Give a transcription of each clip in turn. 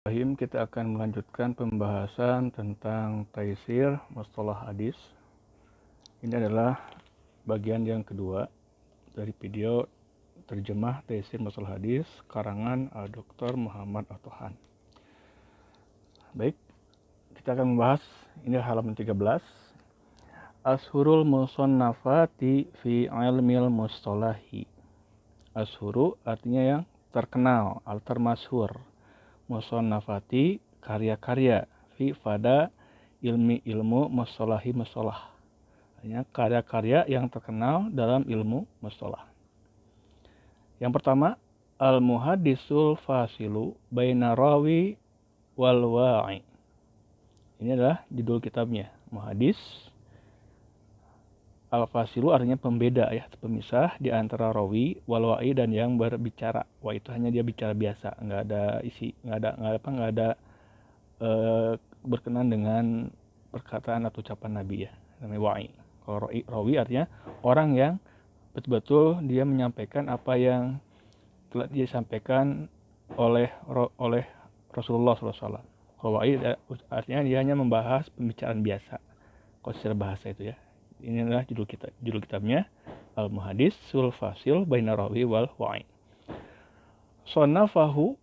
Kita akan melanjutkan pembahasan tentang taisir mustalah hadis. Ini adalah bagian yang kedua dari video terjemah taisir mustalah hadis karangan Dr. Muhammad Al-Tohan. Baik, kita akan membahas ini halaman 13. Ashurul musannafati fi ilmil mustalahi. Ashuru artinya yang terkenal, al-termasyhur. Musannafati karya-karya fi pada ilmu mustalahi mustalah. Artinya karya-karya yang terkenal dalam ilmu mustalah. Yang pertama, al-muhaddisul fasilu baina rawi wal wa'i. Ini adalah judul kitabnya. Muhaddis al-fasilu artinya pembeda ya, pemisah di antara rawi wal wa'i dan yang berbicara. Wah, itu hanya dia bicara biasa, nggak ada isi, nggak ada berkenan dengan perkataan atau ucapan Nabi ya, namanya wa'i. Kalau rawi artinya orang yang betul-betul dia menyampaikan apa yang telah dia sampaikan oleh Rasulullah SAW. Kalau wa'i artinya dia hanya membahas pembicaraan biasa. Kalau secara bahasa itu ya. Ini adalah judul kitabnya Al-Muhaddis sul Fasil baina rawi wal wa'i. Sonafahu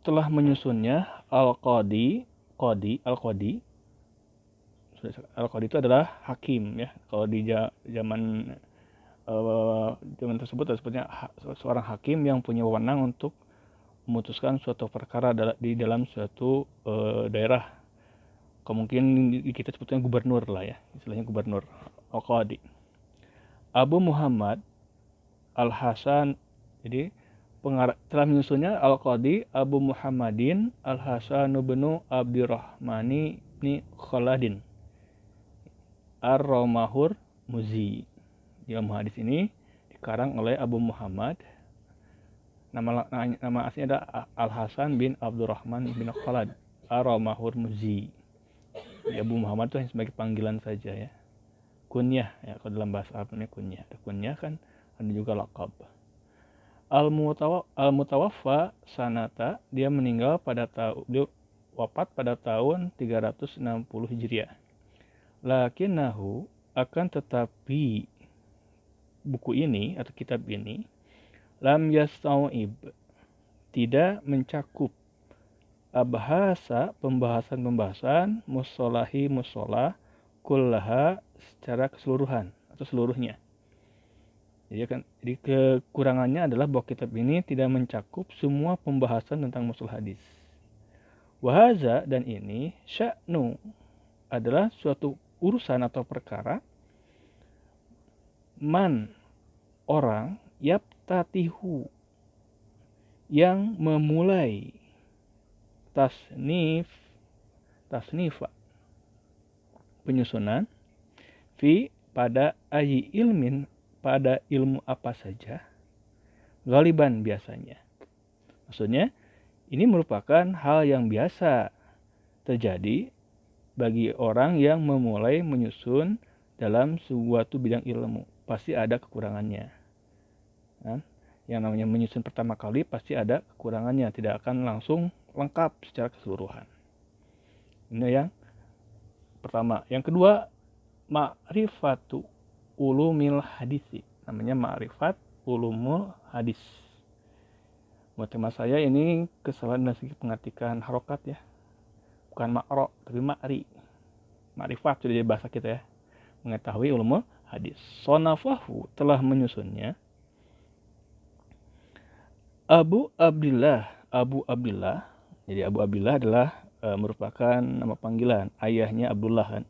telah menyusunnya Al-Qadi. Al-Qadi itu adalah hakim ya. Kalau di zaman tersebut disebutnya seorang hakim yang punya wewenang untuk memutuskan suatu perkara di dalam suatu daerah. Kemungkinan kita sebutnya gubernur lah ya, istilahnya gubernur. Al-Qadi. Abu Muhammad Al-Hasan, jadi telah menyusunnya Al-Qadi Abu Muhammadin Al-Hasan bin Abdurrahmani bin Khaladin Ar-Romahur Muzi. Ilmu hadis ini dikarang oleh Abu Muhammad. Nama aslinya ada Al-Hasan bin Abdurrahman bin Khalad Ar-Romahur Muzi. Abu Muhammad itu hanya sebagai panggilan saja ya. Kunyah ya, kalau dalam bahasa Arabnya kunyah. Ada kunyah kan, ada juga laqab. Al-Mutawaffa sanata, dia meninggal dia wafat pada tahun 360 Hijriah. Lakinnahu, akan tetapi buku ini atau kitab ini lam yastau'ib, tidak mencakup pembahasan musolahi musolah kullaha secara keseluruhan atau seluruhnya. Jadi kekurangannya adalah bahwa kitab ini tidak mencakup semua pembahasan tentang mustalah hadis. Wahaza, dan ini sya'nu, adalah suatu urusan atau perkara man, orang, yaptatihu, yang memulai tasnifa, penyusunan, fi, pada ayi ilmin, pada ilmu apa saja, ghaliban, biasanya. Maksudnya ini merupakan hal yang biasa terjadi bagi orang yang memulai menyusun dalam suatu bidang ilmu. Pasti ada kekurangannya. Yang namanya menyusun pertama kali pasti ada kekurangannya, tidak akan langsung lengkap secara keseluruhan. Ini yang pertama. Yang kedua, ma'rifatu ulumil hadisi. Namanya ma'rifat ulumul hadis. Buat tema saya ini kesalahan dari segi pengartikan harokat ya. Bukan ma'ro, tapi ma'ri. Ma'rifat sudah jadi bahasa kita ya. Mengetahui ulumul hadis. Sonafahu, telah menyusunnya Abu Abdillah. Jadi Abu Abdillah adalah merupakan nama panggilan. Ayahnya Abdullah kan.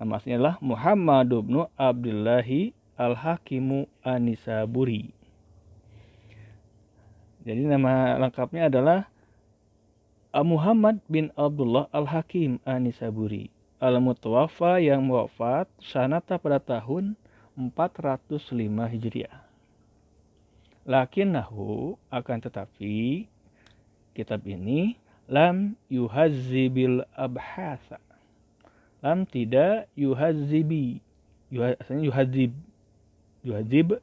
Nama aslinya adalah Muhammad bin Abdillahi Al-Hakimu An-Nisaburi. Jadi nama lengkapnya adalah Muhammad bin Abdullah Al-Hakim An-Nisaburi. Al-Mutawaffa, yang wafat sanata pada tahun 405 Hijriah. Lakinnahu, akan tetapi kitab ini lam yuhazzibil abhasa. Lam, tidak, yuhazzibi. Asalnya yuhadzib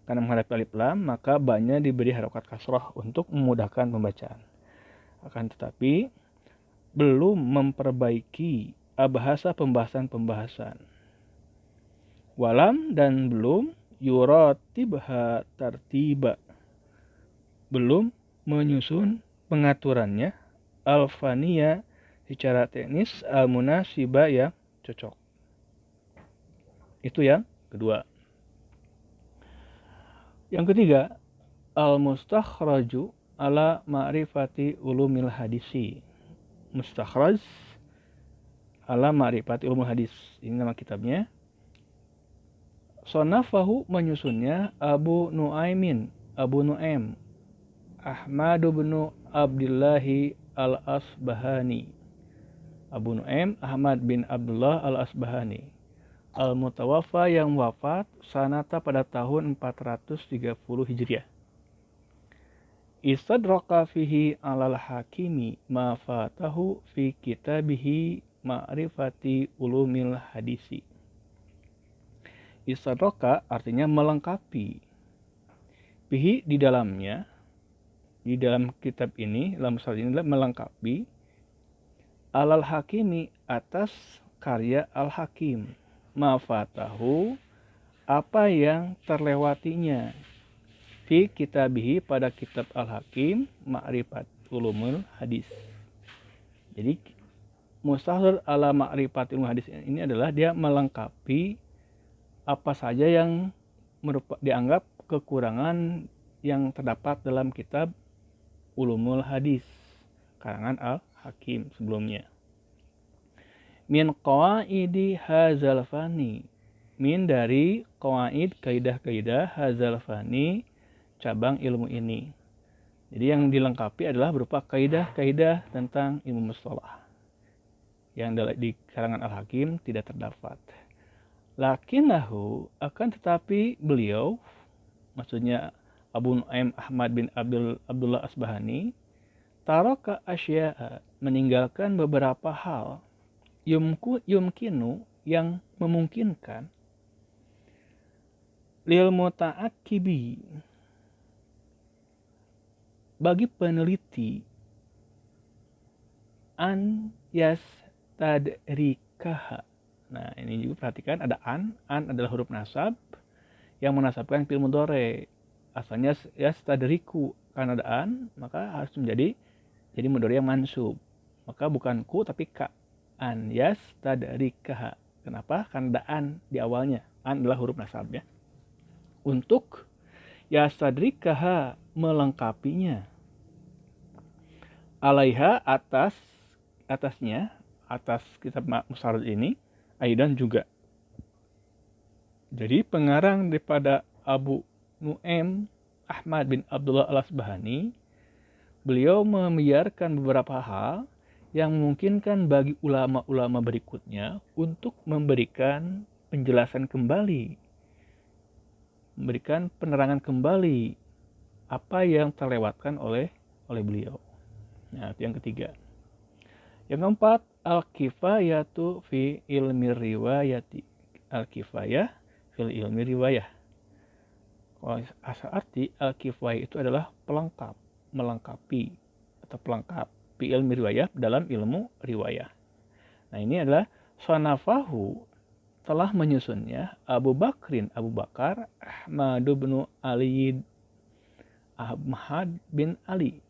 karena menghadapi alif lam, maka banyak diberi harokat kasrah untuk memudahkan pembacaan. Akan tetapi belum memperbaiki bahasa pembahasan-pembahasan. Walam dan belum yuratibha tartiba, belum menyusun pengaturannya alfania secara teknis almunasiba yang cocok. Itu yang kedua. Yang ketiga, al-mustakhraju ala ma'rifati ulumil hadisi. Mustakhraj ala ma'rifati ulumil hadis. Ini nama kitabnya. Sonafahu menyusunnya Abu Nu'aim Ahmad bin Abdillahi al-Asbahani. Abu Nu'aim Ahmad bin Abdullah al-Asbahani. Al-Mutawaffa yang wafat sanata pada tahun 430 Hijriah. Istadraka fihi alal hakimi ma fatahu fi kitabihi ma'rifati ulumil hadisi. Istadraka artinya melengkapi. Fihi di dalam kitab ini, dalam surat ini adalah melengkapi alal hakimi atas karya al-hakim. Ma fatahu apa yang terlewatinya. Fi kitabihi pada kitab al-hakim ma'rifat ulumul hadis. Jadi mustahdir ala ma'rifat ulumul hadis ini adalah dia melengkapi apa saja yang dianggap kekurangan yang terdapat dalam kitab ulumul hadis karangan al-hakim sebelumnya. Min qawaidi hadzal fani, min dari qawaid kaidah-kaidah hadzal fani cabang ilmu ini. Jadi yang dilengkapi adalah berupa kaidah-kaidah tentang ilmu mustalah yang di karangan al-hakim tidak terdapat. Lakinnahu akan tetapi beliau, maksudnya Abu Nu'aim Ahmad bin Abdullah Asbahani, taraka asya'a meninggalkan beberapa hal yumkinu yang memungkinkan lil muta'aqibi bagi peneliti an yastadrikaha. Nah, ini juga perhatikan ada an adalah huruf nasab yang menasabkan fi'il mudhari. Asalnya yastadriku, karena ada an maka harus menjadi mudhari yang mansub. Maka bukan ku tapi ka. An yastadrikaha. Kenapa? Karena ada an di awalnya. An adalah huruf nasab ya. Untuk yastadrikaha melengkapinya. Alaiha atasnya atas kitab mustarad ini aidan juga. Jadi pengarang daripada Abu Nu'aim Ahmad bin Abdullah al-Asbahani, beliau membiarkan beberapa hal yang memungkinkan bagi ulama-ulama berikutnya untuk memberikan penjelasan kembali, memberikan penerangan kembali apa yang terlewatkan oleh beliau. Nah, itu yang ketiga. Yang keempat, al-kifayatu fi ilmi riwayati. Al-kifayah fil ilmi riwayah. Kalau asal arti al-kifayah itu adalah pelengkap, melengkapi atau pelengkap fi ilmi riwayah dalam ilmu riwayah. Nah, ini adalah sanafahu telah menyusunnya Abu Bakar Ahmad bin Ali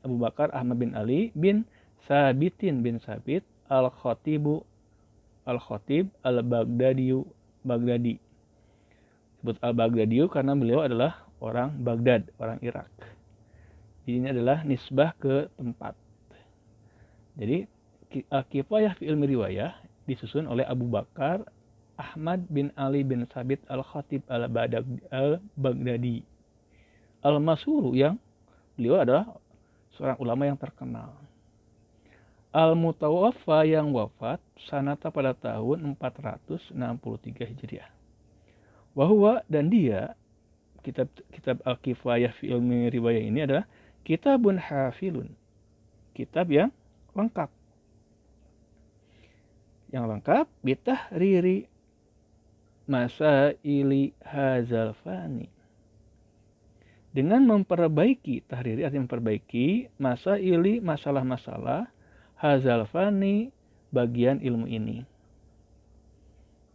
Abu Bakar Ahmad bin Ali bin Sabitin bin Sabit al-Khatib al-Baghdadi. Disebut al-Baghdadi karena beliau adalah orang Baghdad, orang Irak. Ini adalah nisbah ke tempat. Jadi Kifayah fi ilmi riwayah disusun oleh Abu Bakar Ahmad bin Ali bin Sabit al-Khatib al-Baghdadi. Al-Masuru yang beliau adalah seorang ulama yang terkenal. Al-Mutawaffa yang wafat sanata pada tahun 463 Hijriah. Wahwa dan dia kitab Al-Kifayah fi ilmi riwayah ini adalah kitabun hafilun. Kitab yang lengkap. Yang lengkap bitahriri masaili hadzal fani. Dengan memperbaiki, tahriri artinya memperbaiki masaili masalah-masalah hazal fani, bagian ilmu ini.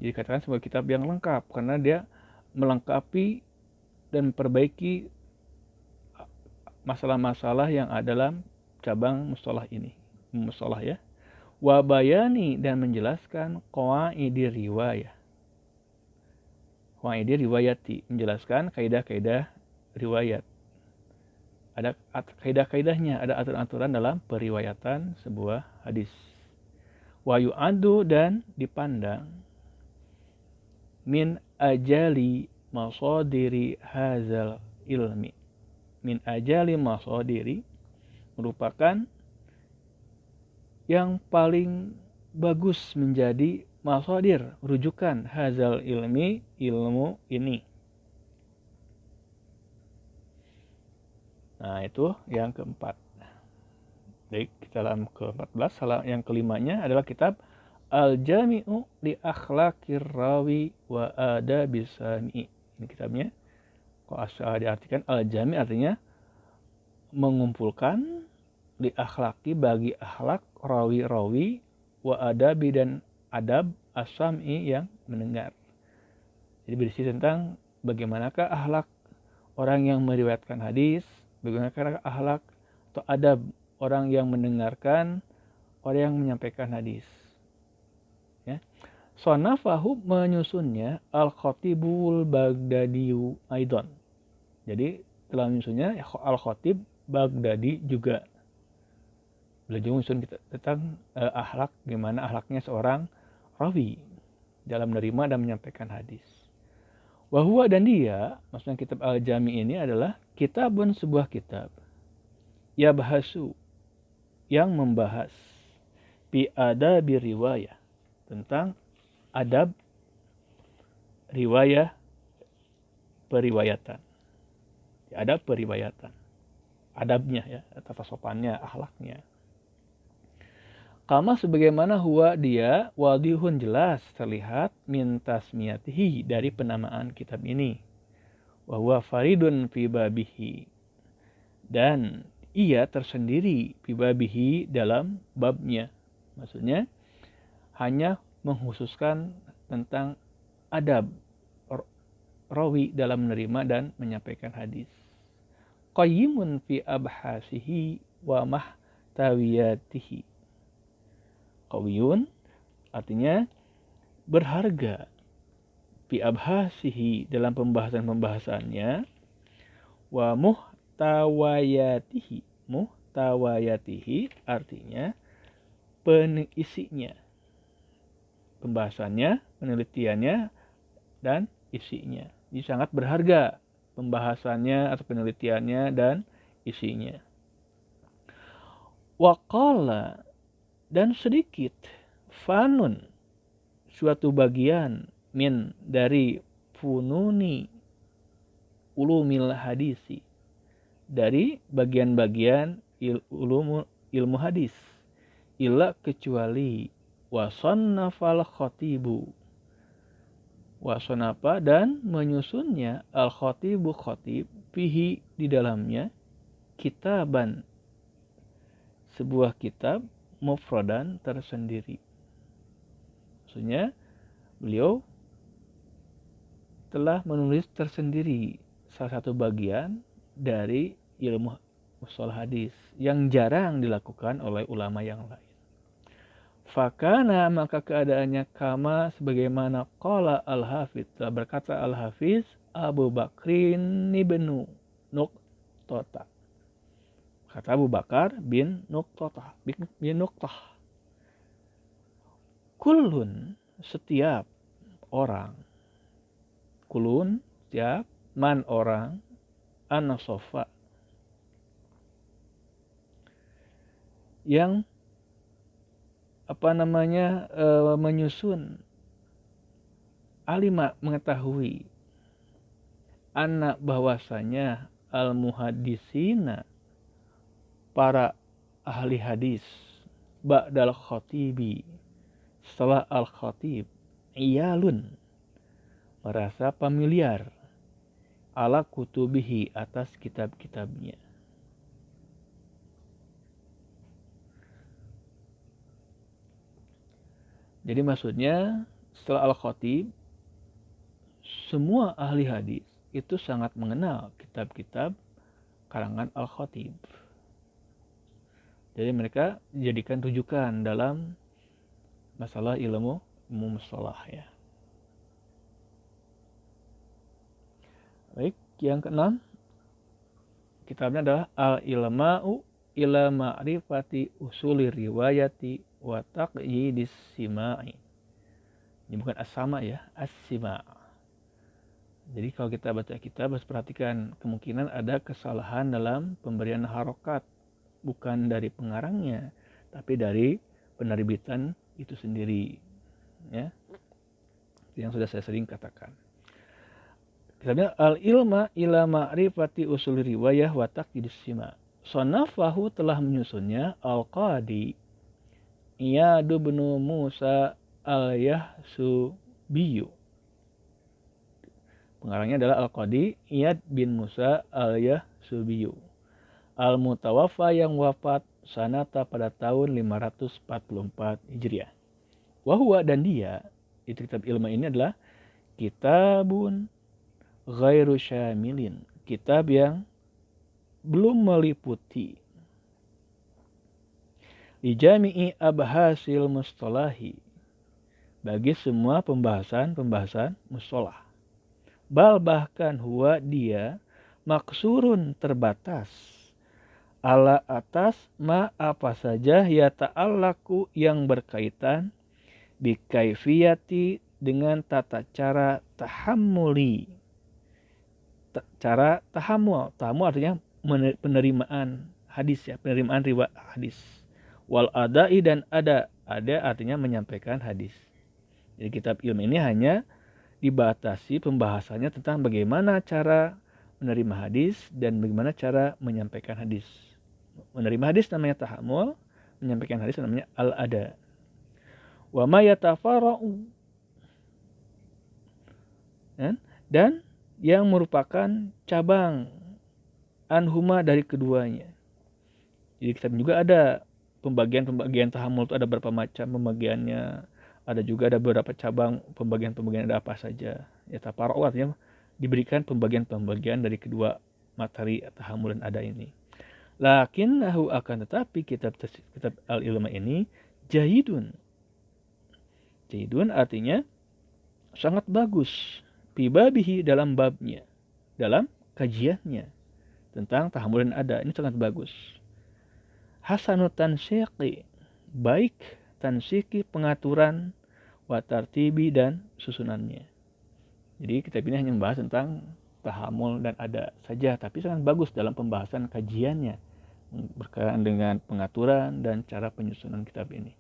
Jadi katakan sebuah kitab yang lengkap karena dia melengkapi dan memperbaiki masalah-masalah yang ada dalam cabang mustalah ini. Mustalah ya. Wa bayani, dan menjelaskan qawaidi riwayah. Qawaidi riwayati, menjelaskan kaidah-kaidah riwayat. Ada kaidah-kaidahnya, ada aturan-aturan dalam periwayatan sebuah hadis. Wa yu'addu, dan dipandang min ajali masadiri hazal ilmi. Min ajali masadiri merupakan yang paling bagus menjadi masadir, rujukan hazal ilmi, ilmu ini. Nah, itu yang keempat. Baik, kita dalam ke-14, yang kelimanya adalah kitab Al-Jami'u li akhlaqir rawi wa adabis sami'i. Ini kitabnya. Kalau asal diartikan Al-Jami' artinya mengumpulkan, li akhlaqi, bagi akhlak, rawi-rawi, wa adabi, dan adab, as-sami'i, yang mendengar. Jadi berisi tentang bagaimanakah akhlak orang yang meriwayatkan hadis, bagaimanakah akhlak atau adab orang yang mendengarkan, orang yang menyampaikan hadis. Ya. Sonafahu, menyusunnya Al-Khatibul Baghdadiyu Aidon. Jadi telah menyusunnya Al-Khatib Baghdadi juga. Beliau juga menyusun tentang akhlak, gimana akhlaknya seorang rawi dalam menerima dan menyampaikan hadis. Wahwa, dan dia, maksudnya kitab Al-Jami ini adalah kitabun, sebuah kitab, ya bahasu, yang membahas, bi adabi riwayah, tentang adab riwayah, periwayatan. Adab periwayatan, adabnya ya, tata sopannya, akhlaknya. Kama, sebagaimana huwa, dia, wadihun, jelas terlihat, min tasmiyatihi, dari penamaan kitab ini. Wa huwa faridun fi babihi, dan ia tersendiri fi babihi, dalam babnya. Maksudnya hanya mengkhususkan tentang adab rawi dalam menerima dan menyampaikan hadis. Qayyimun fi abhasihi wa mahtawiyatihi. Qawiyun artinya berharga, fi abhasihi, dalam pembahasan-pembahasannya, wa muhtawayatihi. Muhtawayatihi artinya isinya, pembahasannya, penelitiannya, dan isinya. Jadi sangat berharga pembahasannya atau penelitiannya dan isinya. Waqala, dan sedikit, fanun, suatu bagian, min, dari fununi ulumil hadisi, dari bagian-bagian ilmu hadis, illa, kecuali, wasannafal khatibu, wasanafa, dan menyusunnya, al khatibu, khatib, fihi, di dalamnya, kitaban, sebuah kitab, mufradan, tersendiri. Maksudnya beliau telah menulis tersendiri salah satu bagian dari ilmu mustalah hadis yang jarang dilakukan oleh ulama yang lain. Fakana, maka keadaannya kama, sebagaimana qala al-Hafidz, telah berkata al-Hafidz Abu Bakrin ibnu Nuqtah. Kata Abu Bakar bin Nuqtah, kulun, setiap orang, kulun, setiap, man, orang, anasofa, yang menyusun, alima, mengetahui, anak, bahwasanya, al muhaddisina, para ahli hadis, ba'dal khatibi, setelah al khatib, iyalun, merasa familiar, ala kutubihi, atas kitab-kitabnya. Jadi maksudnya setelah Al-Khatib, semua ahli hadis itu sangat mengenal kitab-kitab karangan Al-Khatib. Jadi mereka dijadikan rujukan dalam masalah ilmu mustalah ya. Baik, yang keenam kitabnya adalah Al-Ilma'u ila ma'rifati usuli riwayati wa taqyidis sima'i. Ini bukan as-sama ya, as-sima'. Jadi kalau kita baca kitab harus perhatikan kemungkinan ada kesalahan dalam pemberian harokat, bukan dari pengarangnya, tapi dari penerbitan itu sendiri. Ya, yang sudah saya sering katakan. Kitabnya Al-Ilma ila ma'rifati usul riwayah wa taqyidis sima'. Sonafahu telah menyusunnya Al-Qadi Iyad bin Musa Al-Yahsubiyu. Pengarangnya adalah Al-Qadi Iyad bin Musa Al-Yahsubiyu. Al-Mutawaffa yang wafat sanata pada tahun 544 Hijriah. Wahwa dan dia, itu kitab ilmu ini adalah kitabun ghairu syamilin, kitab yang belum meliputi li jami'i abhasil mustalahi, bagi semua pembahasan mustalah. Bal bahkan huwa dia maksurun terbatas ala atas ma apa saja ya ta'allaku yang berkaitan bi kaifiyati dengan tata cara tahammuli. Cara tahammul artinya penerimaan hadis ya, penerimaan riwayat hadis. Wal adai dan ada artinya menyampaikan hadis. Jadi kitab ilmu ini hanya dibatasi pembahasannya tentang bagaimana cara menerima hadis dan bagaimana cara menyampaikan hadis. Menerima hadis namanya tahammul, menyampaikan hadis namanya al-ada. Wa ma yatafara'u, dan yang merupakan cabang anhuma dari keduanya. Jadi kitab juga ada pembagian tahammul itu ada berapa macam pembagiannya. Ada juga ada beberapa cabang pembagian ada apa saja. Ya tafara'u artinya diberikan pembagian dari kedua materi tahammul dan ada ini. Lakinnahu akan tetapi kitab al-ilma ini jahidun. Jahidun artinya sangat bagus. Bibabihi dalam babnya, dalam kajiannya tentang tahammul dan ada, ini sangat bagus. Hasanut tansyiqi, baik tansyiqi pengaturan, wa tartibi dan susunannya. Jadi kitab ini hanya membahas tentang tahammul dan ada saja, tapi sangat bagus dalam pembahasan kajiannya berkaitan dengan pengaturan dan cara penyusunan kitab ini.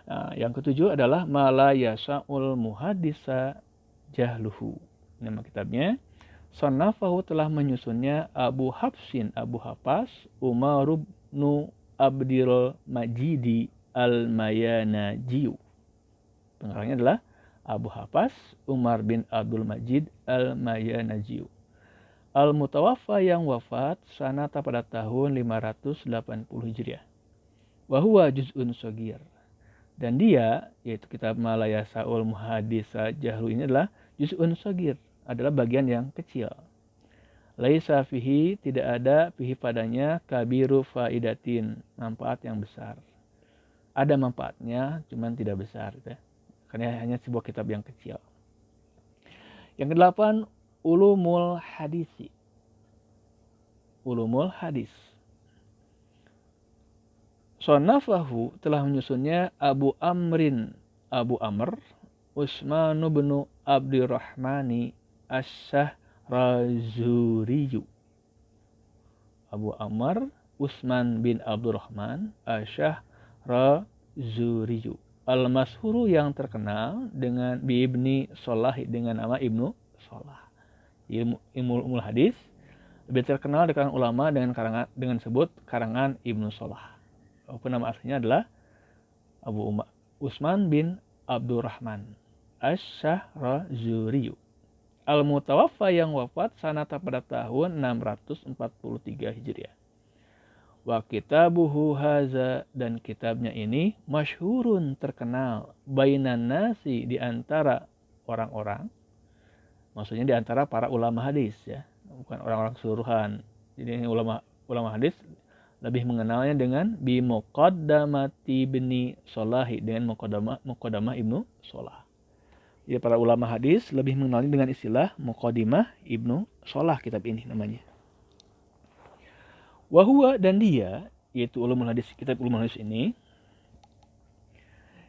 Nah, yang ketujuh adalah malayasa'ul muhadisa jahluhu. Nama kitabnya Sonafahu telah menyusunnya Abu Hafs Umar bin Abdul Majid Al-Mayanajiyu. Pengarangnya adalah Abu Hafs Umar bin Abdul Majid Al-Mayanajiyu. Al-Mutawaffa yang wafat sanata pada tahun 580 Hijriah. Wahuwa juz'un shagir. Dan dia, yaitu kitab Malayasa'ul Muhadisa Jahlu ini adalah juz'un shagir, adalah bagian yang kecil. Laisa fihi, tidak ada fihi padanya kabiru faidatin, manfaat yang besar. Ada manfaatnya, cuman tidak besar ya. Karena hanya sebuah kitab yang kecil. Yang kedelapan, ulumul hadisi. Ulumul hadis. Sonafahu telah menyusunnya Abu Amr Usman bin Abdurrahmani Ash-Shahrazuriyu. Abu Amr Usman bin Abdurrahman Ash-Shahrazuriyu. Al-Mashhuru yang terkenal dengan Ibni Solah, dengan nama Ibnu Solah. Ilmu hadis lebih terkenal di kalangan ulama dengan sebut karangan Ibnu Solah. Nama aslinya adalah Abu Usman bin Abdurrahman Ash-Shahrazuriyu. Al-Mutawaffa yang wafat sanata pada tahun 643 Hijriah. Wa kitabuhu haza, dan kitabnya ini masyhurun, terkenal, bainan nasi, di antara orang-orang, maksudnya di antara para ulama hadis ya, bukan orang-orang keseluruhan. Jadi ulama hadis lebih mengenalnya dengan bi muqaddamati ibni Sholahi, dengan muqaddamah Ibnu Sholah. Jadi para ulama hadis lebih mengenalnya dengan istilah muqaddimah Ibnu Sholah, kitab ini namanya. Wahua, dan dia, yaitu ulumul hadis, kitab ulumul hadis ini,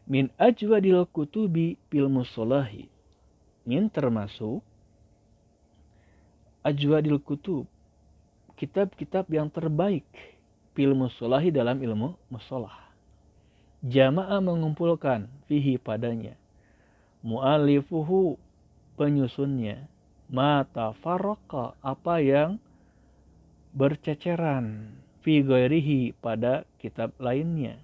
min ajwadil kutubi fil musolahi, min termasuk ajwadil kutub, kitab-kitab yang terbaik, fil musolahi, dalam ilmu musolah. Jamaah mengumpulkan, fihi padanya, mu'alifuhu penyusunnya, ma tafarraqa apa yang berceceran, fi ghairihi pada kitab lainnya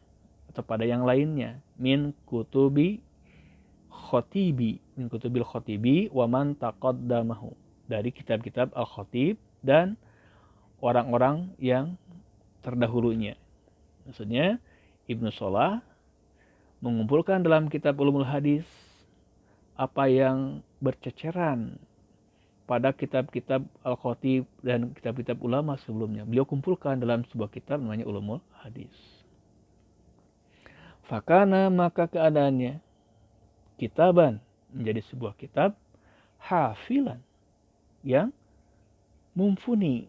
atau pada yang lainnya, min kutubil khotibi wa man taqaddamahu, dari kitab-kitab al-khatib dan orang-orang yang terdahulunya. Maksudnya Ibnu Sholah mengumpulkan dalam kitab ulumul hadis apa yang berceceran pada kitab-kitab al-khatib dan kitab-kitab ulama sebelumnya. Beliau kumpulkan dalam sebuah kitab namanya ulumul hadis. Fakana, maka keadaannya, kitaban, menjadi sebuah kitab, hafilan, yang mumpuni.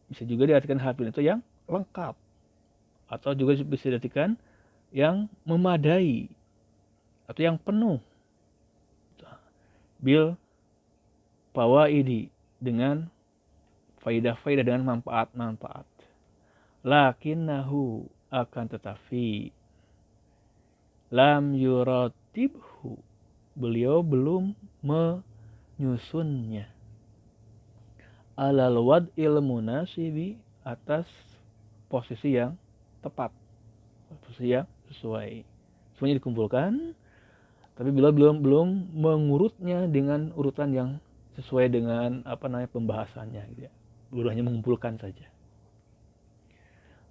Bisa juga diartikan hafilan itu yang lengkap, atau juga bisa diartikan yang memadai atau yang penuh. Bil fawaidi, dengan faidah-faidah, dengan manfaat-manfaat. Lakinnahu, akan tetapi, lam yuratibhu, beliau belum menyusunnya, alal wad'il munasibi, atas posisi yang tepat, posisi yang sesuai. Semuanya dikumpulkan, tapi beliau belum mengurutnya dengan urutan yang sesuai dengan pembahasannya gitu ya. Beliau hanya mengumpulkan saja.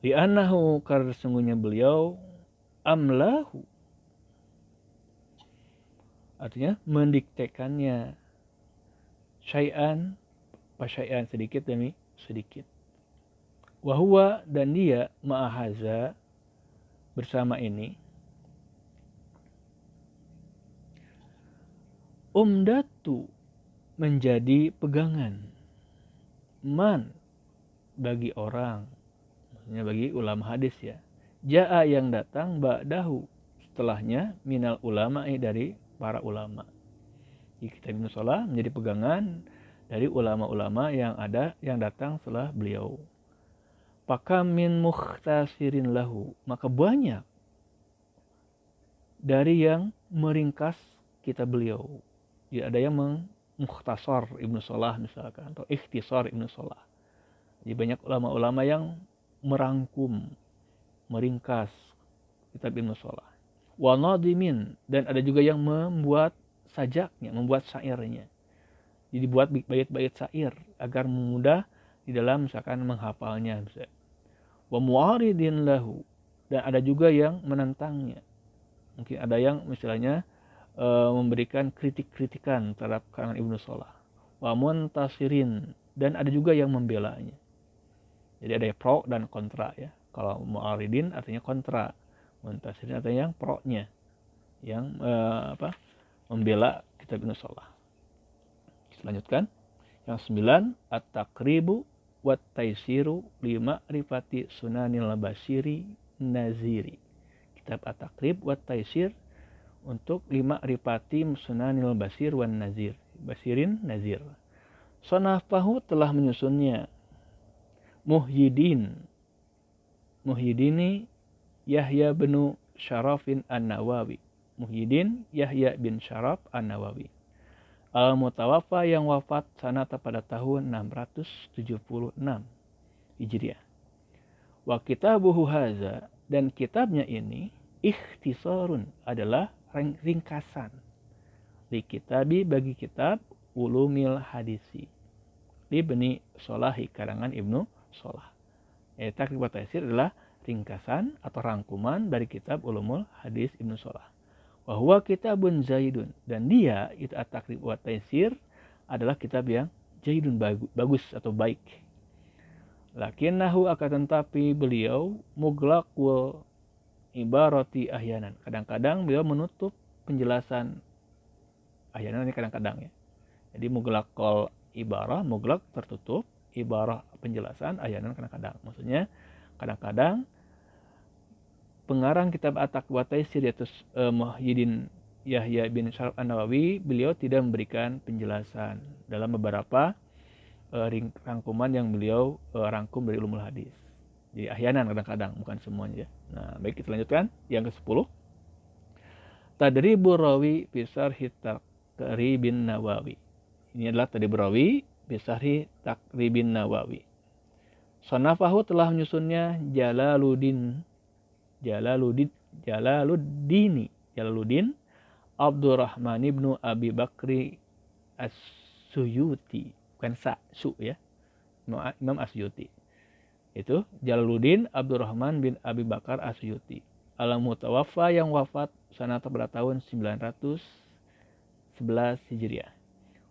Li'annahu, karena sesungguhnya beliau, amlahu, artinya mendiktekannya, syai'an pasyai'an, sedikit demi sedikit. Wahuwa, dan dia, ma'ahaza, bersama ini, umdatu, menjadi pegangan, man, bagi orang, maksudnya bagi ulama hadis ya, ja'a, yang datang, ba'dahu, setelahnya, minal ulama, dari para ulama. Di kitab Ibnu Sholah menjadi pegangan dari ulama-ulama yang datang setelah beliau. Pakam min mukhtasirin lahu, maka banyak dari yang meringkas kitab beliau. Jadi ada yang mukhtasar Ibnu Sholah misalkan, atau ikhtisar Ibnu Sholah. Jadi banyak ulama-ulama yang merangkum, meringkas kitab Ibnu Sholah. Wa nadimin, dan ada juga yang membuat sajaknya, membuat syairnya. Jadi buat bait-bait syair agar mudah di dalam misalkan menghafalnya. Wa mu'aridin lahu, dan ada juga yang menentangnya. Mungkin ada yang misalnya memberikan kritik-kritikan terhadap karangan Ibnu Sholah. Wa muntasirin, dan ada juga yang membelanya. Jadi ada pro dan kontra ya. Kalau mu'aridin artinya kontra, muntasirin artinya yang pro-nya, yang membela kitab Ibnu Sholah. Lanjutkan. Yang 9, at-taqribu wat taisiru lima rifati sunanil basiri naziri. Kitab at-taqrib wat taisir untuk 5 ripati sunanil basir wan nazir, basirin nazir. Sonafahu, telah menyusunnya, Muhyiddini Yahya bin Syarafin An-Nawawi. Muhyiddin Yahya bin Syaraf An-Nawawi. Al-Mutawaffa, yang wafat sanata pada tahun 676 Hijriah. Wa kitabuhu haza, dan kitabnya ini, ikhtisarun, adalah ringkasan, li kitabi, bagi kitab ulumil hadisi, Ibni Sholahi, karangan Ibnu Sholah. Takrib wa taysir adalah ringkasan atau rangkuman dari kitab Ulumul Hadis Ibnu Salah. Wa huwa kitabun zaidun, dan dia itu at-takrib wa taysir adalah kitab yang zaidun, bagus atau baik. Lakinnahu akan tetapi beliau muglaqul ibarati ahyanan. Kadang-kadang beliau menutup penjelasan ahyanan, ini kadang-kadang ya. Jadi muglaqul ibarah, muglaq tertutup, ibarah penjelasan, ahyanan kadang-kadang. Maksudnya kadang-kadang pengarang kitab at-takrib wa taysir yaitu Muhyiddin Yahya bin Syaraf An-Nawawi, beliau tidak memberikan penjelasan dalam beberapa rangkuman yang beliau rangkum dari Ulumul Hadis. Jadi ahyanan kadang-kadang, bukan semuanya ya. Nah, baik, kita lanjutkan yang ke-10. Tadribur rawi fi syarhi Taqribin Nawawi. Ini adalah tadribur rawi fi syarhi Taqribin Nawawi. Sanafahu telah menyusunnya Jalaluddin Abdurrahman ibnu Abi Bakri As-Suyuti, bukan Su ya, Imam As-Suyuti. Itu Jalaluddin Abdurrahman bin Abi Bakar As-Suyuti, al-mutawaffa yang wafat sanata pada tahun 911 Hijriah.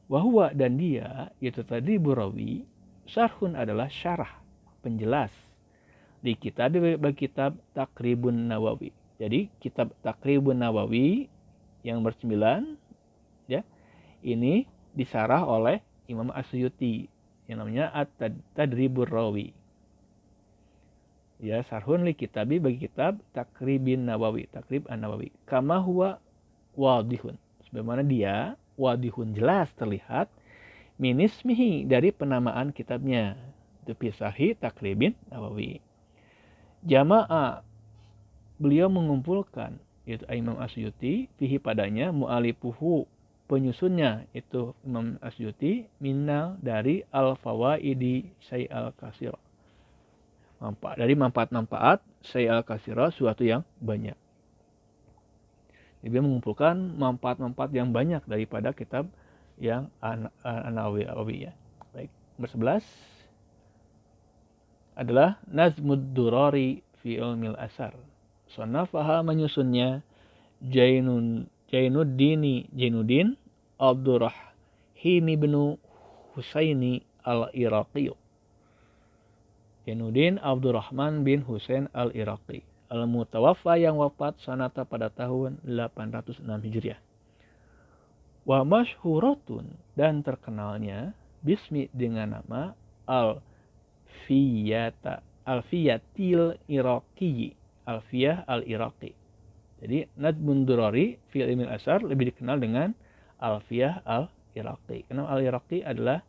Wahwa, dan dia yaitu tadi Burawi, syarhun adalah syarah, penjelas di kitab Taqribun Nawawi. Jadi kitab Taqribun Nawawi yang bersembilan ya, ini disarah oleh Imam As-Suyuti yang namanya At-Tadribur Rawi. Ya, sarhun li kitabi, bagi kitab Taqribin Nawawi, Taqrib An-Nawawi. Kama huwa wadihun, sebagaimana dia wadihun, jelas terlihat, minismihi, dari penamaan kitabnya, itu Sahih Taqribin Nawawi. Jama'a, beliau mengumpulkan, yaitu Imam As-Suyuti, fihi padanya, mu'alifuhu, penyusunnya itu Imam As-Suyuti, minal, dari al-fawaidi syai'al kasira, dari manfaat-manfaat syai'al kasira, suatu yang banyak. Jadi dia mengumpulkan manfaat-manfaat yang banyak daripada kitab yang An-Nawawi ya. Baik, nomor 11 adalah Nazmud Durari fi ilmil asar. Sonafaha, menyusunnya Jainuddin Abdurrahim ibnu Husaini al-Iraqi. Jainuddin Abdurrahman bin Husain al-Iraqi, al-mutawaffa yang wafat sanata pada tahun 806 Hijriah. Wa masyhuratun, dan terkenalnya, bismi, dengan nama Alfiyatil Iraqi, Alfiyah al-Iraqi. Jadi Nazmun Durari fi ilmil asar lebih dikenal dengan Alfiyah al-Iraqi. Karena al-Iraqi adalah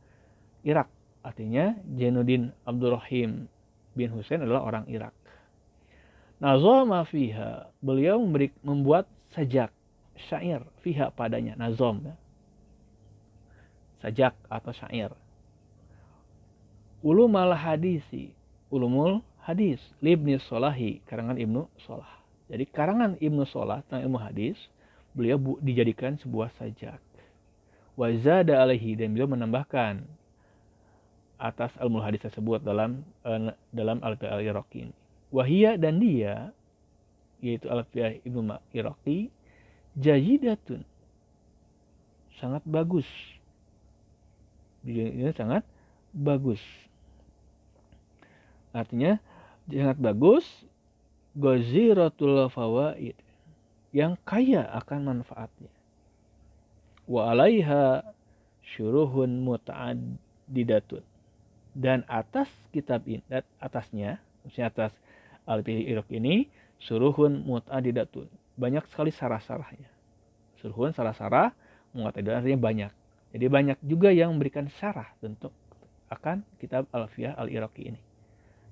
Irak. Artinya Jainuddin Abdurrahim bin Husain adalah orang Irak. Nazama fiha, beliau membuat sajak, syair, fiha padanya, nazam ya. Sajak atau syair. Ulumul hadis, Ibnu Solahi, karangan Ibnu Solah. Jadi karangan Ibnu Solah tentang ilmu hadis, beliau dijadikan sebuah sajak. Wazada alaihi, dan beliau menambahkan atas ilmu hadis tersebut dalam Alfiyah al-Iraqi. Wahia, dan dia yaitu Alfiyah Ibnu Iraqi, jayidatun, sangat bagus. Ini sangat bagus. Artinya sangat bagus, ghaziratul fawaid, yang kaya akan manfaatnya. Wa alaiha syuruhun muta'addidatun, dan atas kitab ini, atasnya, maksudnya atas Alfiyah Iraqi ini, syuruhun muta'addidatun, banyak sekali sarah-sarahnya. Syuruhun, sarah-sarah, muta'addidatun artinya banyak. Jadi banyak juga yang memberikan syarah untuk akan kitab Alfiyah al-Iraqi ini.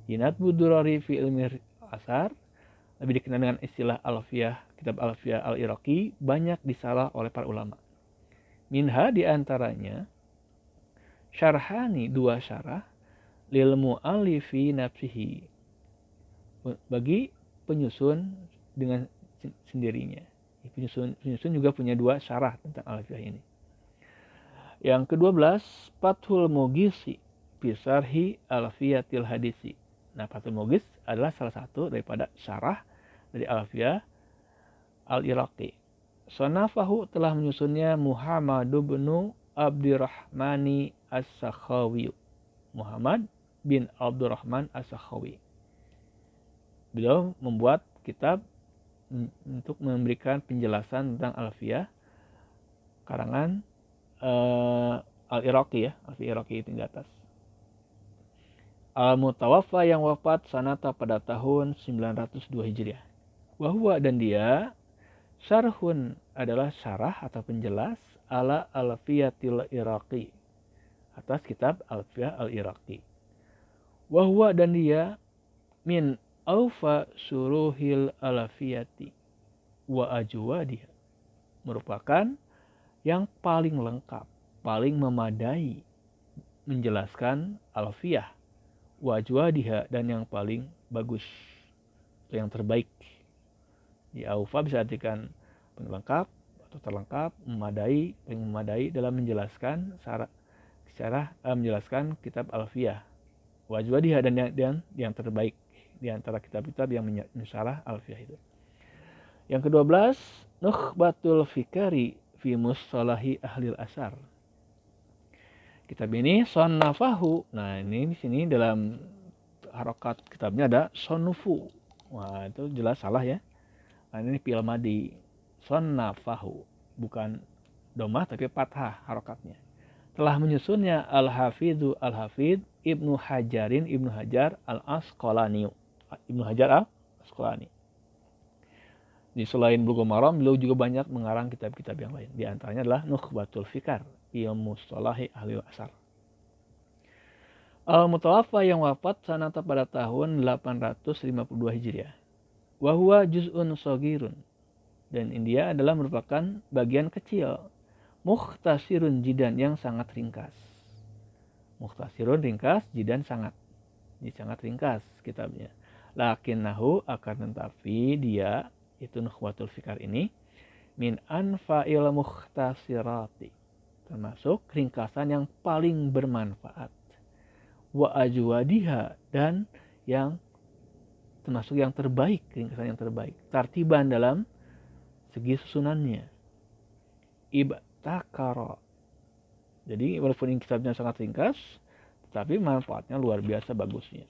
Nazmud Durari fi ilmil asar, lebih dikenal dengan istilah Alfiyah, kitab Alfiyah al-Iraqi, banyak disarah oleh para ulama. Minha, diantaranya, syarhani, dua syarah, lil mu'allifi nafsihi, bagi penyusun dengan sendirinya. Penyusun juga punya dua syarah tentang Alfiyah ini. Yang ke-12, Fathul Mughisi fi syarhi Alfiyatil Hadisi. Nah, Fathul Mughis adalah salah satu daripada syarah dari Alfiyah Al-Iraqi. Sonafahu telah menyusunnya Muhammad bin Abdurrahmani As-Sakhawi. Muhammad bin Abdurrahman As-Sakhawi. Beliau membuat kitab untuk memberikan penjelasan tentang Alfiyah karangan Al-Iraqi ya, Alfiyah Iraqi itu di atas. Al-Mutawaffa yang wafat sanata pada tahun 902 Hijriah. Wahwa dan dia syarhun adalah syarah atau penjelas ala Alfiyatil Iraqi atas kitab Alfiyah Al-Iraqi. Wahwa dan dia min aufa suruhil alfiyati wa ajwadiha merupakan yang paling lengkap, paling memadai menjelaskan Alfiyah wa ajwadiha dan yang paling bagus, yang terbaik. Di aufa bisa artikan lengkap atau terlengkap, memadai, paling memadai dalam menjelaskan secara menjelaskan kitab Alfiyah. Wajwadiha dan yang terbaik di antara kitab-kitab yang mensyarah Alfiyah itu. Yang ke-12, Nukhbatul Fikari fi Mustalahi Ahlil Asar. Kitab ini sonnafahu. Nah, ini di sini dalam harokat kitabnya ada sonufu. Wah, itu jelas salah ya. Nah, ini fi'il madi. Sonnafahu, bukan domah tapi fathah harokatnya. Telah menyusunnya Al-Hafidhu Al-Hafidh Ibnu Hajar Al-Asqalani. Ibnu Hajar Al-Asqalani. Di selain Bulughul Maram, beliau juga banyak mengarang kitab-kitab yang lain. Di antaranya adalah Nukhbatul Fikar fi Mustalahi Ahlil Asar. Al-Mutawaffa yang wafat sanata pada tahun 852 Hijriah. Wahuwa juz'un shagirun. Dan India adalah merupakan bagian kecil. Mukhtasirun jidan yang sangat ringkas. Mukhtasirun ringkas, jidan sangat. Jadi sangat ringkas kitabnya. Lakinnahu akan tetapi dia itu Nukhbatul Fikar ini min anfa'il mukhtasirati, termasuk ringkasan yang paling bermanfaat, wa ajwadiha dan yang termasuk yang terbaik, ringkasan yang terbaik, tartiban dalam segi susunannya, ibtakara. Jadi walaupun kitabnya sangat ringkas, tetapi manfaatnya luar biasa bagusnya.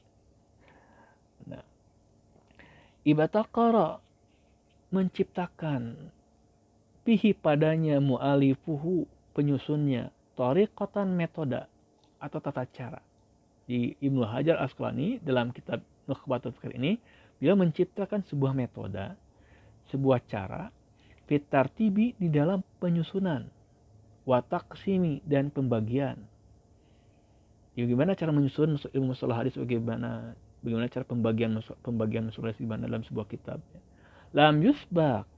Nah, ibtakara menciptakan pihi padanya mu'alifuhu penyusunnya tariqatan metoda atau tata cara. Di Ibnu Hajar Asqalani dalam kitab Nukhbatul Fikar ini beliau menciptakan sebuah metoda, sebuah cara fitartibi di dalam penyusunan, wataksimi dan pembagian. Bagaimana cara menyusun ilmu mustalah hadis, bagaimana cara pembagian mustalah hadis dalam sebuah kitab. Lam yusbak,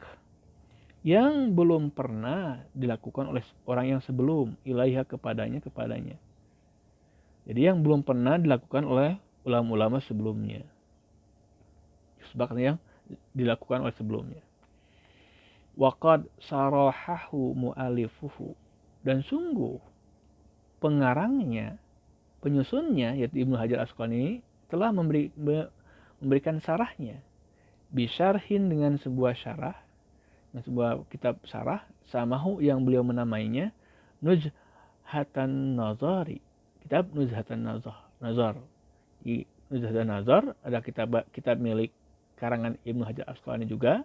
yang belum pernah dilakukan oleh orang yang sebelum, ilaiha kepadanya. Jadi yang belum pernah dilakukan oleh ulama-ulama sebelumnya. Yusbak yang dilakukan oleh sebelumnya. Waqad sarahahu mu'alifuhu, dan sungguh pengarangnya, penyusunnya yaitu Ibnu Hajar Asqalani telah memberikan syarahnya. Bisyarhin dengan sebuah syarah, sebuah kitab syarah samahu yang beliau menamainya Nuzhatan Nazari, kitab Nuzhatan Nazar. Di Nuzhatan Nazar ada kitab milik karangan Ibnu Hajar Asqalani juga,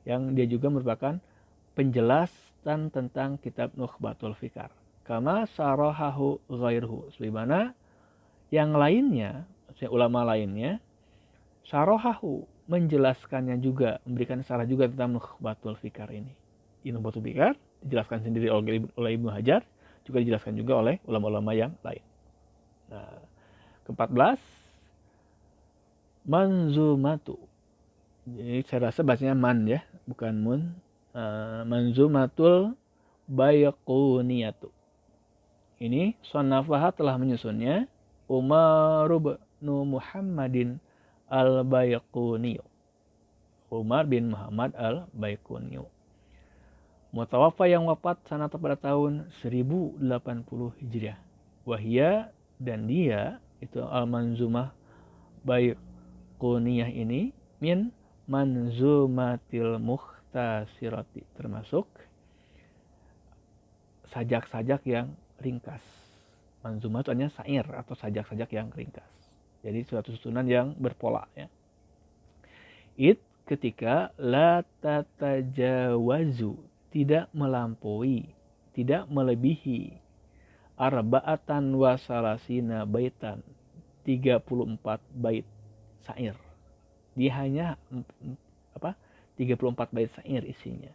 yang dia juga merupakan penjelasan tentang kitab Nukhbatul Fikar. Kama sarahahu ghairuhu, sebagaimana yang lainnya, ulama lainnya, sarahahu menjelaskannya juga, memberikan syarah juga tentang Nukhbatul Fikar ini. Nukhbatul Fikar dijelaskan sendiri oleh Ibnu Hajar, juga dijelaskan juga oleh ulama-ulama yang lain. Nah, ke-14 Manzumatu. Jadi saya rasa bahasanya man ya, bukan mun. Manzumatul Baiquniyatu. Ini Sonnafaha telah menyusunnya Umar bin Muhammadin Al-Baiquni. Umar bin Muhammad Al-Baiquni. Mutawaffa yang wafat sanata pada tahun 1080 Hijriah. Wahia dan dia itu Al-Manzumah Baiquniyah ini min manzumatil mukhtasirati, termasuk sajak-sajak yang ringkas. Manzumah itu artinya syair atau sajak-sajak yang ringkas. Jadi suatu susunan yang berpola ya. Ketika la tatajawazu, tidak melampaui, tidak melebihi arba'atan wa salasina baitan, 34 bait syair. Dia hanya 34 bait syair isinya.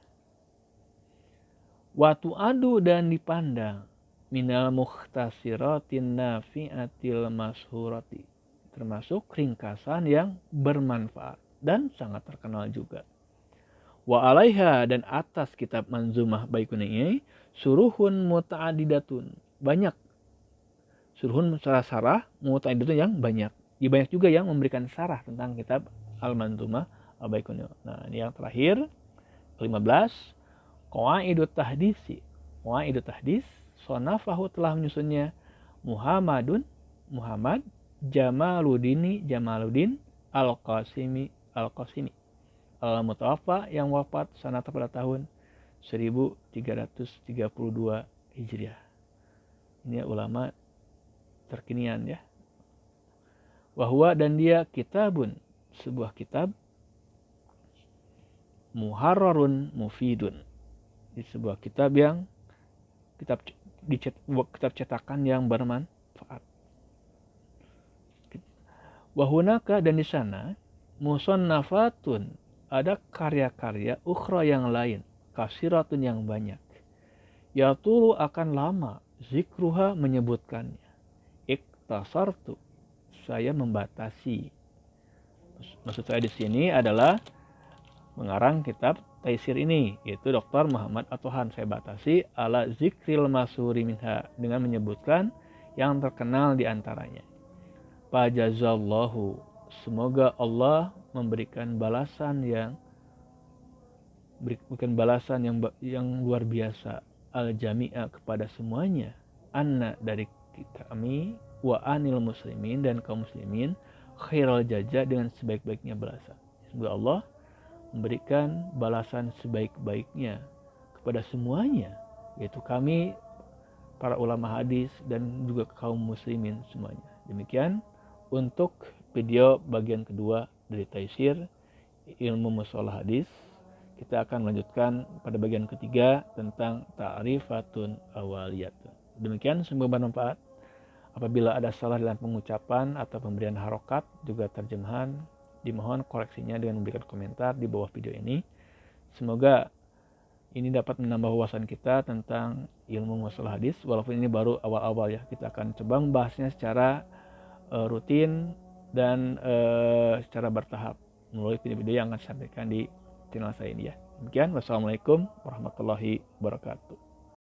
Watu adu, dan dipandang minal mukhtasiratin nafi'atil mashurati, termasuk ringkasan yang bermanfaat dan sangat terkenal juga. Wa alaiha, dan atas kitab Manzumah Baiquniyah ini suruhun muta'adidatun, banyak suruhun sarah muta'adidatun yang banyak. Banyak juga yang memberikan sarah tentang kitab Al-Manzumah Al-Baiquniyah. Nah, ini yang terakhir 15, qawaidut tahdisi. Qawaidut tahdis, sonafahu, telah menyusunnya Muhammad Jamaluddin Al-Qasimi Al-Mutawaffa, yang wafat sanata pada tahun 1332 Hijriah. Ini ulama terkinian ya. Wahwa, dan dia kitabun, sebuah kitab, muharrarun mufidun, di sebuah kitab yang kitab cetakan yang bermanfaat. Wahunaka, dan di sana musannafatun, ada karya-karya ukhra yang lain, kasiratun, yang banyak, yatulu, akan lama, zikruha, menyebutkannya. Iktasartu, saya membatasi. Maksud saya di sini adalah mengarang kitab Taisir ini, yaitu Dr. Muhammad Atohan. Saya batasi ala zikril masuri minha, dengan menyebutkan yang terkenal di antaranya. Fajazallahu, semoga Allah memberikan balasan yang luar biasa, al-jami'a, kepada semuanya, anna, dari kami, wa anil muslimin, dan kaum muslimin, khairal jaza, dengan sebaik-baiknya balasan. Semoga Allah memberikan balasan sebaik-baiknya kepada semuanya, yaitu kami, para ulama hadis, dan juga kaum muslimin semuanya. Demikian untuk video bagian kedua dari Taisir Ilmu Mustalah Hadis. Kita akan melanjutkan pada bagian ketiga tentang ta'rifatun awaliyatun. Demikian, semoga bermanfaat. Apabila ada salah dalam pengucapan atau pemberian harokat, juga terjemahan, dimohon koreksinya dengan memberikan komentar di bawah video ini. Semoga ini dapat menambah wawasan kita tentang ilmu mustalah hadis. Walaupun ini baru awal-awal ya, kita akan coba membahasnya secara rutin dan secara bertahap melalui video-video yang akan disampaikan di channel saya ini ya. Demikian, wassalamualaikum warahmatullahi wabarakatuh.